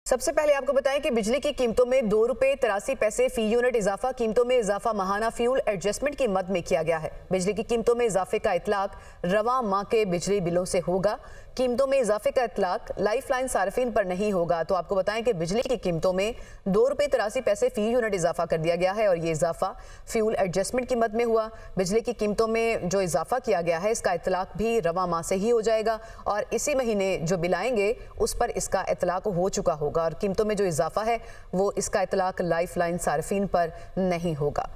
सबसे पहले आपको बताएं कि बिजली की कीमतों में ₹2.83 फी यूनिट इजाफा। कीमतों में इजाफा माहाना फ्यूल एडजस्टमेंट की मद में किया गया है। बिजली की कीमतों में इजाफे का इतलाक रवां माह के बिजली बिलों से होगा। कीमतों में इजाफे का इतलाक लाइफ लाइन सार्फिन पर नहीं होगा। तो आपको बताएं कि बिजली की कीमतों में ₹2.83 फी यूनिट इजाफा कर दिया गया है और ये इजाफा फ्यूल एडजस्टमेंट की मद में हुआ। बिजली की कीमतों में जो इजाफा किया गया है इसका इतलाक भी रवां माह से ही हो जाएगा और इसी महीने जो बिल आएंगे उस पर इसका इतलाक हो चुका होगा और कीमतों में जो इजाफा है वो इसका इतलाक लाइफ लाइन सार्फिन पर नहीं होगा।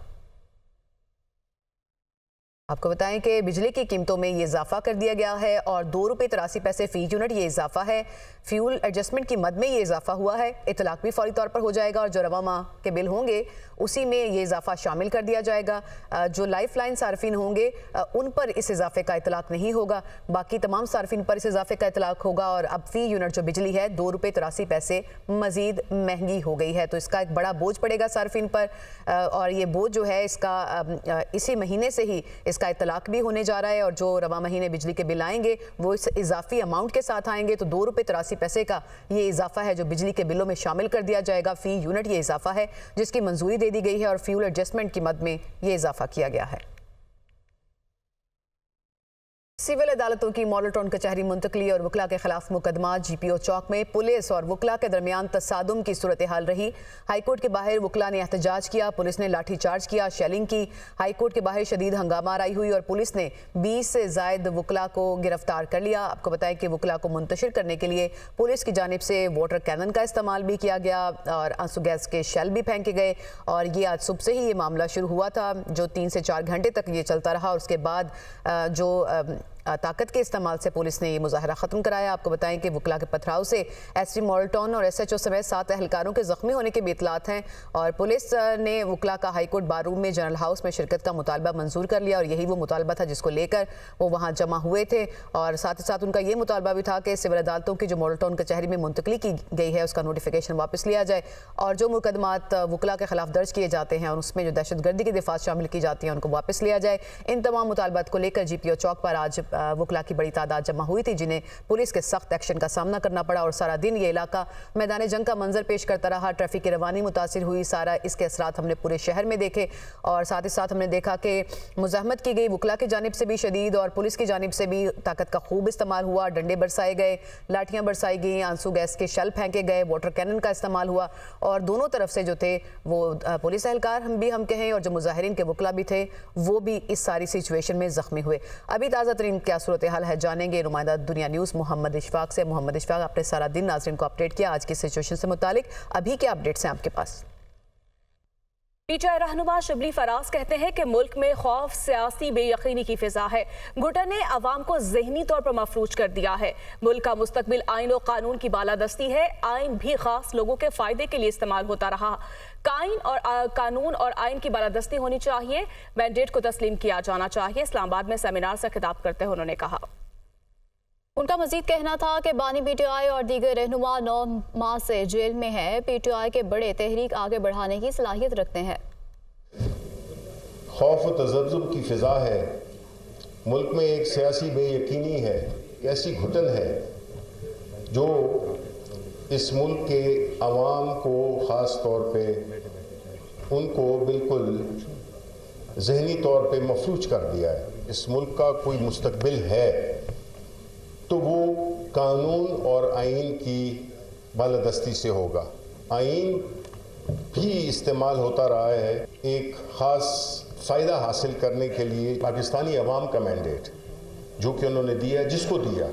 आपको बताएं कि बिजली की कीमतों में ये इजाफा कर दिया गया है और ₹2.83 फी यूनिट ये इजाफा है। फ्यूल एडजस्टमेंट की मद में ये इजाफा हुआ है। इतलाक भी फौरी तौर पर हो जाएगा और जो रवा माह के बिल होंगे उसी में ये इजाफा शामिल कर दिया जाएगा। जो लाइफ लाइन सार्फिन होंगे उन पर इस इजाफे का इतलाक नहीं होगा, बाकी तमाम सार्फिन पर इस इजाफे का इतलाक होगा। और अब फी यूनिट जो बिजली है ₹2.83 मजीद महंगी हो गई है, तो इसका एक बड़ा बोझ पड़ेगा सार्फिन पर और ये बोझ जो है इसका इसी महीने से ही इसका इतलाक भी होने जा रहा है और जो रवा महीने बिजली के बिल आएंगे वो इस इजाफी अमाउंट के साथ आएंगे। तो ₹2.83 का ये इजाफा है जो बिजली के बिलों में शामिल कर दिया जाएगा। फी यूनिट ये इजाफा है जिसकी मंजूरी दे दी गई है और फ्यूल एडजस्टमेंट की मद में ये इजाफा किया गया है। सिविल अदालतों की मॉडल टाउन कचहरी मुंतकली और वकला के खिलाफ मुकदमा GPO चौक में पुलिस और वकला के दरमियान तसादुम की सूरत हाल रही। हाईकोर्ट के बाहर वकला ने एहतजाज किया, पुलिस ने लाठी चार्ज किया, शेलिंग की। हाईकोर्ट के बाहर शदीद हंगामा आई हुई और पुलिस ने 20 से जायद वकला को गिरफ्तार कर लिया। आपको बताएं कि वकला को मुंतशिर करने के लिए पुलिस की जानिब से वाटर कैनन का इस्तेमाल भी किया गया और आंसू गैस के शेल भी फेंके गए और ये आज सुबह से ही ये मामला शुरू हुआ था जो 3 से 4 घंटे तक ये चलता रहा और उसके बाद जो ताकत के इस्तेमाल से पुलिस ने ये मुजाहरा ख़त्म कराया। आपको बताएं कि वकला के पथराव से एसपी मॉडल टाउन और SHO समेत 7 एहलकारों के जख्मी होने के भी इतलात हैं और पुलिस ने वकला का हाईकोर्ट बारूम में जनरल हाउस में शिरकत का मुतालबा मंजूर कर लिया और यही वो मुतालबा था जिसको लेकर वो वहाँ जमा हुए थे और साथ ही साथ उनका ये मुतालबा भी था कि सिविल अदालतों की जो मॉडल टाउन कचहरी में मुंतकली की गई है उसका नोटिफिकेशन वापस लिया जाए और जो मुकदमात वकला के खिलाफ दर्ज किए जाते हैं और उसमें जो दहशतगर्दी की दिफात शामिल की जाती हैं उनको वापस लिया जाए। इन तमाम मुतालबात को लेकर GPO चौक पर आज वकला की बड़ी तादाद जमा हुई थी जिन्हें पुलिस के सख्त एक्शन का सामना करना पड़ा और सारा दिन ये इलाका मैदान जंग का मंजर पेश करता रहा। ट्रैफिक की रवानी मुतासिर हुई, सारा इसके असरात हमने पूरे शहर में देखे और साथ ही साथ हमने देखा कि मुज़ाहमत की गई वकला की जानिब से भी शदीद और पुलिस की जानिब से भी ताकत का खूब इस्तेमाल हुआ। डंडे बरसाए गए, लाठियाँ बरसाई गई, आंसू गैस के शेल फेंके गए, वाटर कैनन का इस्तेमाल हुआ और दोनों तरफ से जो थे वो पुलिस एहलकार हम कहें और जो मुजाहिरीन के वकला भी थे वो भी इस सारी सिचुएशन में जख्मी हुए। अभी ताज़ा तरीन क्या सूरत हाल है जानेंगे नुमाइंदा दुनिया न्यूज़ मोहम्मद इशफाक से। मोहम्मद इशफाक, आपने सारा दिन नाज़रीन को अपडेट किया आज की सिचुएशन से मुतालिक, अभी क्या अपडेट्स हैं आपके पास? PTI रहनुमा शबली फराज कहते हैं कि मुल्क में खौफ, सियासी बेयकीनी की फिजा है। घुटन ने अवाम को जहनी तौर पर मफलूज कर दिया है। मुल्क का मुस्तकबिल आइन और कानून की बालादस्ती है। आइन भी खास लोगों के फायदे के लिए इस्तेमाल होता रहा। कानून और आइन की बालादस्ती होनी चाहिए, मैंडेट को तस्लीम किया जाना चाहिए। इस्लामाबाद में सेमिनार से खिताब करते हुए उन्होंने कहा। उनका मजीद कहना था कि बानी PTI और दीगर रहनुमा 9 माह से जेल में है। PTI के बड़े तहरीक आगे बढ़ाने की सलाहियत रखते हैं। खौफ व तज़ब्ज़ुब की फ़िज़ा है, मुल्क में एक सियासी बेयकीनी है, ऐसी घुटन है जो इस मुल्क के अवाम को ख़ास तौर पे उनको बिल्कुल जहनी तौर पे मफलूज कर दिया है। इस मुल्क का कोई मुस्तकबिल है तो वो कानून और आइन की बालादस्ती से होगा। आइन भी इस्तेमाल होता रहा है एक ख़ास फ़ायदा हासिल करने के लिए। पाकिस्तानी अवाम का मैंडेट जो कि उन्होंने दिया, जिसको दिया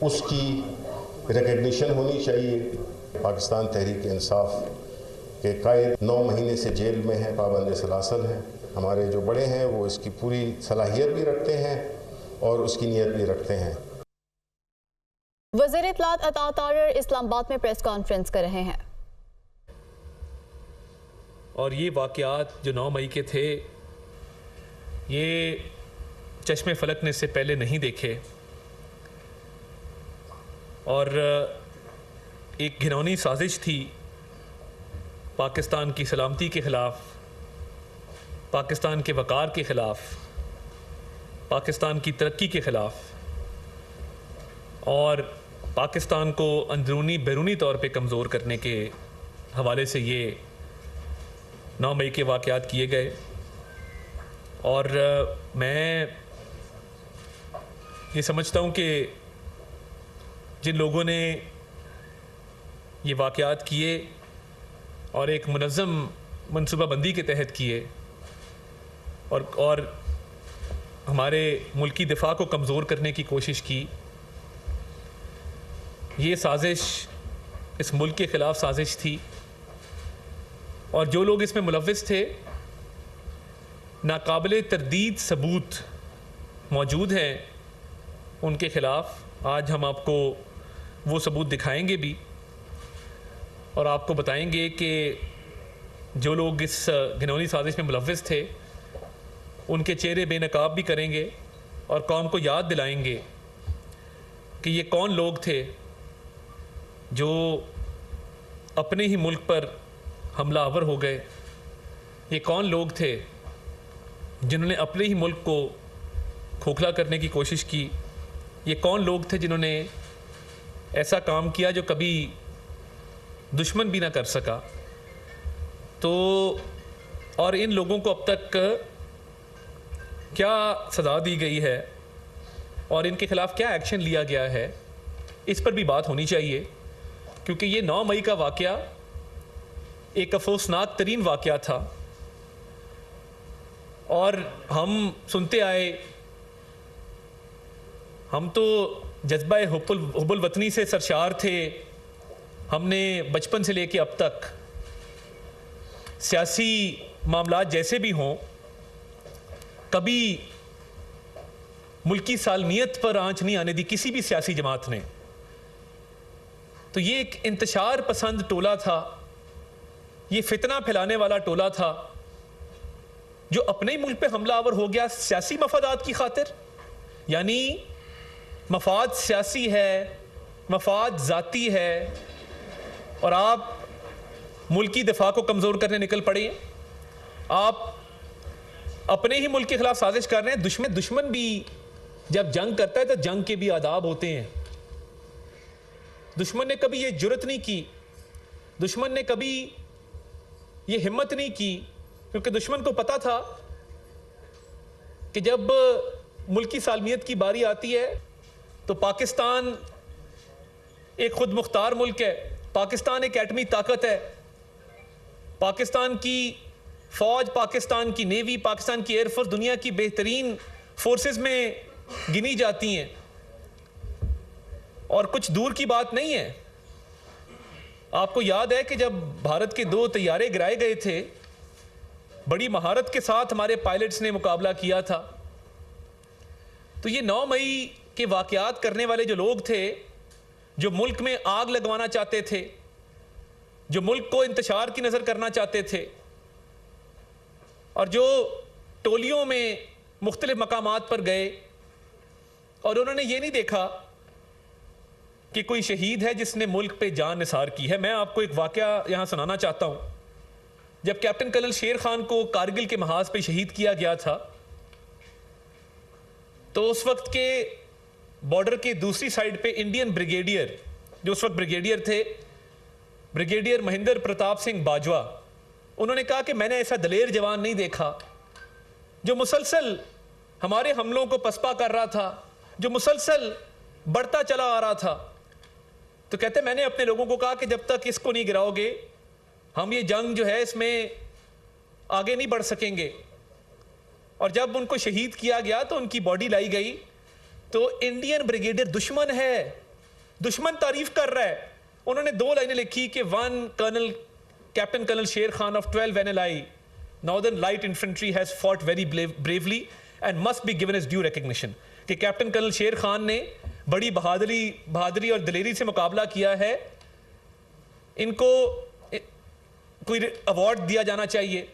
उसकी रिकग्निशन होनी चाहिए। पाकिस्तान तहरीक इंसाफ के कायद 9 महीने से जेल में हैं, पाबंद सलासल हैं। हमारे जो बड़े हैं वो इसकी पूरी सलाहियत भी रखते हैं और उसकी नीयत भी रखते हैं। वज़ीर इत्तलात अता तारिर इस्लामाबाद में प्रेस कॉन्फ्रेंस कर रहे हैं और ये वाक़यात जो 9 मई के थे ये चश्मे फलक ने इससे पहले नहीं देखे और एक घिनौनी साजिश थी पाकिस्तान की सलामती के ख़िलाफ़, पाकिस्तान के वक़ार के ख़िलाफ़, पाकिस्तान की तरक्की के ख़िलाफ़ और पाकिस्तान को अंदरूनी बैरूनी तौर पे कमज़ोर करने के हवाले से ये 9 मई के वाक़यात किए गए। और मैं ये समझता हूँ कि जिन लोगों ने ये वाक़यात किए और एक मुनज़्ज़म मनसूबाबंदी के तहत किए और हमारे मुल्की दिफा को कमज़ोर करने की कोशिश की, ये साजिश इस मुल्क के ख़िलाफ़ साजिश थी। और जो लोग इसमें मुलव्विस थे, नाकाबिले तरदीद सबूत मौजूद हैं उनके ख़िलाफ़। आज हम आपको वो सबूत दिखाएंगे भी और आपको बताएंगे कि जो लोग इस घिनौनी साजिश में मुलव्विस थे उनके चेहरे बेनकाब भी करेंगे और कौम को याद दिलाएंगे कि ये कौन लोग थे जो अपने ही मुल्क पर हमलावर हो गए। ये कौन लोग थे जिन्होंने अपने ही मुल्क को खोखला करने की कोशिश की। ये कौन लोग थे जिन्होंने ऐसा काम किया जो कभी दुश्मन भी ना कर सका। तो और इन लोगों को अब तक क्या सज़ा दी गई है और इनके ख़िलाफ़ क्या एक्शन लिया गया है, इस पर भी बात होनी चाहिए। क्योंकि ये 9 मई का वाक़या एक अफसोसनाक तरीन वाक़या था और हम सुनते आए, हम तो जज्बा हुब्बुल वतनी से सरशार थे। हमने बचपन से लेके अब तक सियासी मामलात जैसे भी हों, कभी मुल्की सालमियत पर आंच नहीं आने दी किसी भी सियासी जमात ने। तो ये एक इंतशार पसंद टोला था, ये फितना फैलाने वाला टोला था जो अपने ही मुल्क पे हमलावर हो गया सियासी मफादात की खातिर। यानी मफाद सियासी है, मफाद ज़ाती है और आप मुल्की दिफा को कमज़ोर करने निकल पड़े। आप अपने ही मुल्क के खिलाफ साजिश कर रहे हैं। दुश्मन भी जब जंग करता है तो जंग के भी आदाब होते हैं। दुश्मन ने कभी ये जुर्रत नहीं की, दुश्मन ने कभी ये हिम्मत नहीं की, क्योंकि दुश्मन को पता था कि जब मुल्की सालमियत की बारी आती है तो पाकिस्तान एक खुद मुख्तार मुल्क है, पाकिस्तान एक एटमी ताकत है, पाकिस्तान की फ़ौज, पाकिस्तान की नेवी, पाकिस्तान की एयरफोर्स दुनिया की बेहतरीन फोर्सेस में गिनी जाती हैं और कुछ दूर की बात नहीं है। आपको याद है कि जब भारत के 2 तैयारे गिराए गए थे, बड़ी महारत के साथ हमारे पायलट्स ने मुकाबला किया था। तो ये 9 मई के वाक़यात करने वाले जो लोग थे, जो मुल्क में आग लगवाना चाहते थे, जो मुल्क को इंतशार की नज़र करना चाहते थे और जो टोलियों में मुख्तलिफ मकामात पर गए और उन्होंने ये नहीं देखा कि कोई शहीद है जिसने मुल्क पे जान निसार की है। मैं आपको एक वाक़या यहाँ सुनाना चाहता हूँ। जब कैप्टन कर्नल शेर खान को कारगिल के महाज पे शहीद किया गया था तो उस वक्त के बॉर्डर के दूसरी साइड पे इंडियन ब्रिगेडियर, जो उस वक्त ब्रिगेडियर थे, ब्रिगेडियर महेंद्र प्रताप सिंह बाजवा, उन्होंने कहा कि मैंने ऐसा दलेर जवान नहीं देखा जो मुसलसल हमारे हमलों को पसपा कर रहा था, जो मुसलसल बढ़ता चला आ रहा था। तो कहते मैंने अपने लोगों को कहा कि जब तक इसको नहीं गिराओगे हम ये जंग जो है इसमें आगे नहीं बढ़ सकेंगे। और जब उनको शहीद किया गया तो उनकी बॉडी लाई गई तो इंडियन ब्रिगेडियर दुश्मन है, दुश्मन तारीफ कर रहा है। उन्होंने 2 लाइनें लिखी कि कैप्टन कर्नल शेर Khan of 12 NLI northern light infantry has fought very bravely and must be given his due recognition. कि कैप्टन कर्नल शेर खान ने बड़ी बहादुरी और दिलेरी से मुकाबला किया है, इनको कोई अवार्ड दिया जाना चाहिए।